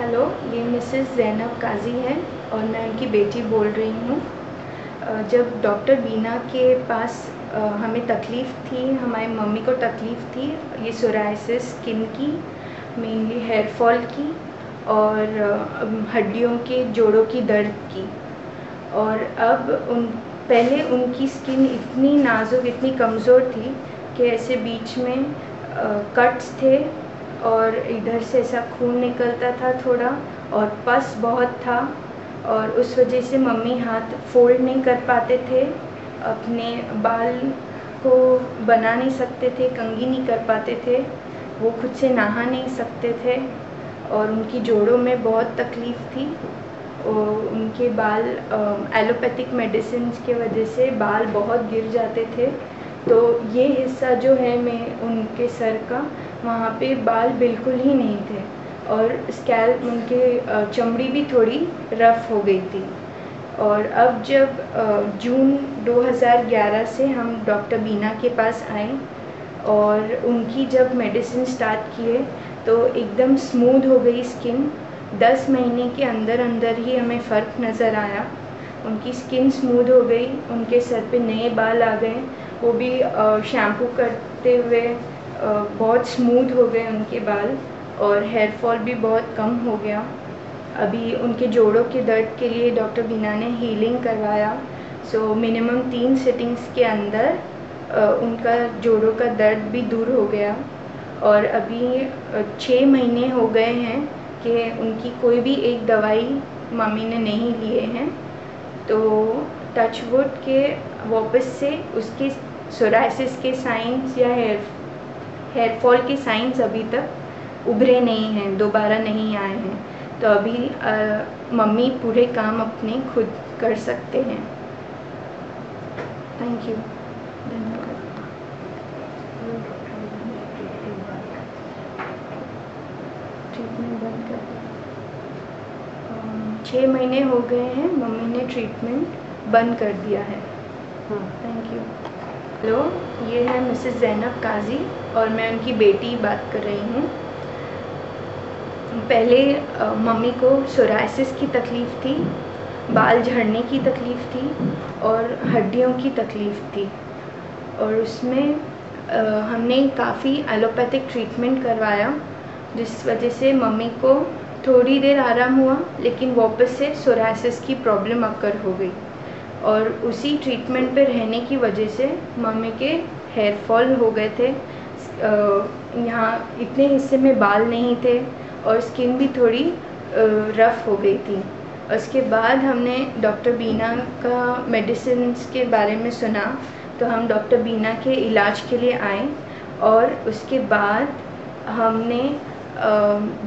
Hello, ये Mrs Zainab Qazi है और मैं उनकी बेटी बोल रही हूँ। जब डॉक्टर बीना के पास हमें तकलीफ़ थी, हमारी मम्मी को तकलीफ़ थी ये सोराइसिस स्किन की, मेनली हेयर फॉल की और हड्डियों के जोड़ों की दर्द की। और अब पहले उनकी स्किन इतनी नाजुक, इतनी कमज़ोर थी कि ऐसे बीच में कट्स थे और इधर से ऐसा खून निकलता था थोड़ा और पस बहुत था और उस वजह से मम्मी हाथ फोल्ड नहीं कर पाते थे, अपने बाल को बना नहीं सकते थे, कंघी नहीं कर पाते थे, वो खुद से नहा नहीं सकते थे और उनकी जोड़ों में बहुत तकलीफ़ थी। और उनके बाल एलोपैथिक मेडिसिन की वजह से बाल बहुत गिर जाते थे, तो ये हिस्सा जो है मैं उनके सर का, वहाँ पे बाल बिल्कुल ही नहीं थे और स्कैल्प उनके चमड़ी भी थोड़ी रफ़ हो गई थी। और अब जब जून 2011 से हम डॉक्टर बीना के पास आए और उनकी जब मेडिसिन स्टार्ट किए तो एकदम स्मूथ हो गई स्किन। 10 महीने के अंदर अंदर ही हमें फ़र्क नज़र आया। उनकी स्किन स्मूथ हो गई, उनके सर पे नए बाल आ गए, वो भी शैम्पू करते हुए बहुत स्मूथ हो गए उनके बाल और हेयर फॉल भी बहुत कम हो गया। अभी उनके जोड़ों के दर्द के लिए डॉक्टर बीना ने हीलिंग करवाया, सो मिनिमम 3 सिटिंग्स के अंदर उनका जोड़ों का दर्द भी दूर हो गया। और अभी 6 महीने हो गए हैं कि उनकी कोई भी एक दवाई मम्मी ने नहीं लिए हैं, तो टच वुड के वापस से उसके सोराइसिस के साइंस या हेयर फॉल के साइंस अभी तक उभरे नहीं हैं, दोबारा नहीं आए हैं। तो अभी मम्मी पूरे काम अपने खुद कर सकते हैं। थैंक यू, धन्यवाद। ट्रीटमेंट बंद कर दिया। 6 महीने हो गए हैं, मम्मी ने ट्रीटमेंट बंद कर दिया है। हाँ, थैंक यू। हेलो, ये है मिसेस ज़ैनब काज़ी और मैं उनकी बेटी बात कर रही हूँ। पहले मम्मी को सोराइसिस की तकलीफ़ थी, बाल झड़ने की तकलीफ़ थी और हड्डियों की तकलीफ़ थी और उसमें हमने काफ़ी एलोपैथिक ट्रीटमेंट करवाया, जिस वजह से मम्मी को थोड़ी देर आराम हुआ, लेकिन वापस से सोराइसिस की प्रॉब्लम अकर हो गई और उसी ट्रीटमेंट पे रहने की वजह से मम्मी के हेयर फॉल हो गए थे। यहाँ इतने हिस्से में बाल नहीं थे और स्किन भी थोड़ी रफ़ हो गई थी। उसके बाद हमने डॉक्टर बीना का मेडिसिन के बारे में सुना, तो हम डॉक्टर बीना के इलाज के लिए आए और उसके बाद हमने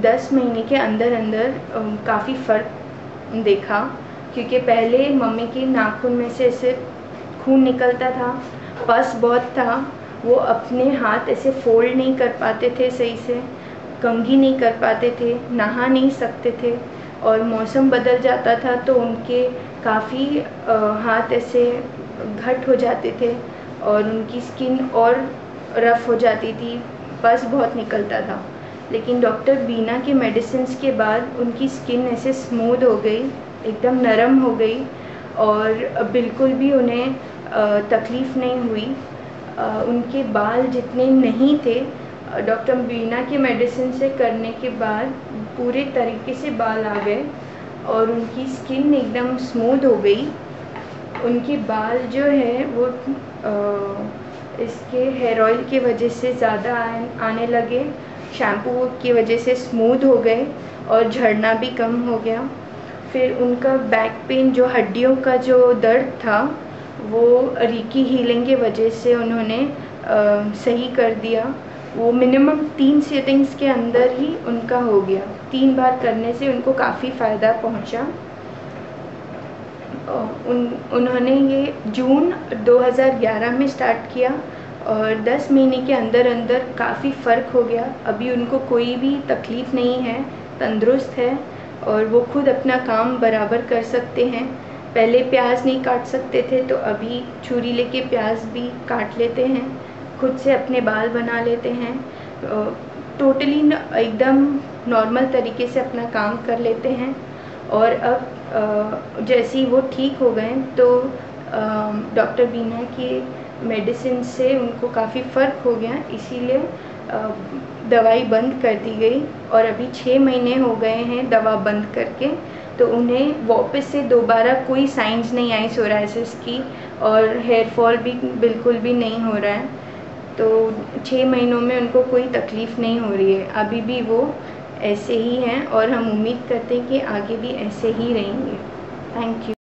10 महीने के अंदर अंदर काफ़ी फ़र्क देखा, क्योंकि पहले मम्मी के नाखून में से ऐसे खून निकलता था, पस बहुत था, वो अपने हाथ ऐसे फोल्ड नहीं कर पाते थे सही से, कंघी नहीं कर पाते थे, नहा नहीं सकते थे और मौसम बदल जाता था तो उनके काफ़ी हाथ ऐसे घट हो जाते थे और उनकी स्किन और रफ़ हो जाती थी, पस बहुत निकलता था। लेकिन डॉक्टर बीना के मेडिसिन के बाद उनकी स्किन ऐसे स्मूथ हो गई, एकदम नरम हो गई और बिल्कुल भी उन्हें तकलीफ़ नहीं हुई। उनके बाल जितने नहीं थे, डॉक्टर बीना के मेडिसिन से करने के बाद पूरे तरीके से बाल आ गए और उनकी स्किन एकदम स्मूथ हो गई। उनके बाल जो है वो इसके हेयर ऑयल की वजह से ज़्यादा आने लगे, शैम्पू की वजह से स्मूथ हो गए और झड़ना भी कम हो गया। फिर उनका बैक पेन, जो हड्डियों का जो दर्द था, वो रीकी हीलिंग की वजह से उन्होंने सही कर दिया। वो मिनिमम 3 सिटिंग्स के अंदर ही उनका हो गया। 3 बार करने से उनको काफ़ी फ़ायदा पहुंचा। उन्होंने ये जून 2011 में स्टार्ट किया और 10 महीने के अंदर अंदर काफ़ी फ़र्क हो गया। अभी उनको कोई भी तकलीफ़ नहीं है, तंदुरुस्त है और वो खुद अपना काम बराबर कर सकते हैं। पहले प्याज नहीं काट सकते थे, तो अभी छुरी लेके प्याज भी काट लेते हैं, खुद से अपने बाल बना लेते हैं। टोटली एकदम नॉर्मल तरीके से अपना काम कर लेते हैं। और अब जैसे ही वो ठीक हो गए तो डॉक्टर बीना की मेडिसिन से उनको काफ़ी फ़र्क हो गया, इसीलिए दवाई बंद कर दी गई। और अभी 6 महीने हो गए हैं दवा बंद करके, तो उन्हें वापस से दोबारा कोई साइंस नहीं आई सोराइसिस की, और हेयर फॉल भी बिल्कुल भी नहीं हो रहा है। तो 6 महीनों में उनको कोई तकलीफ़ नहीं हो रही है, अभी भी वो ऐसे ही हैं और हम उम्मीद करते हैं कि आगे भी ऐसे ही रहेंगे। Thank you.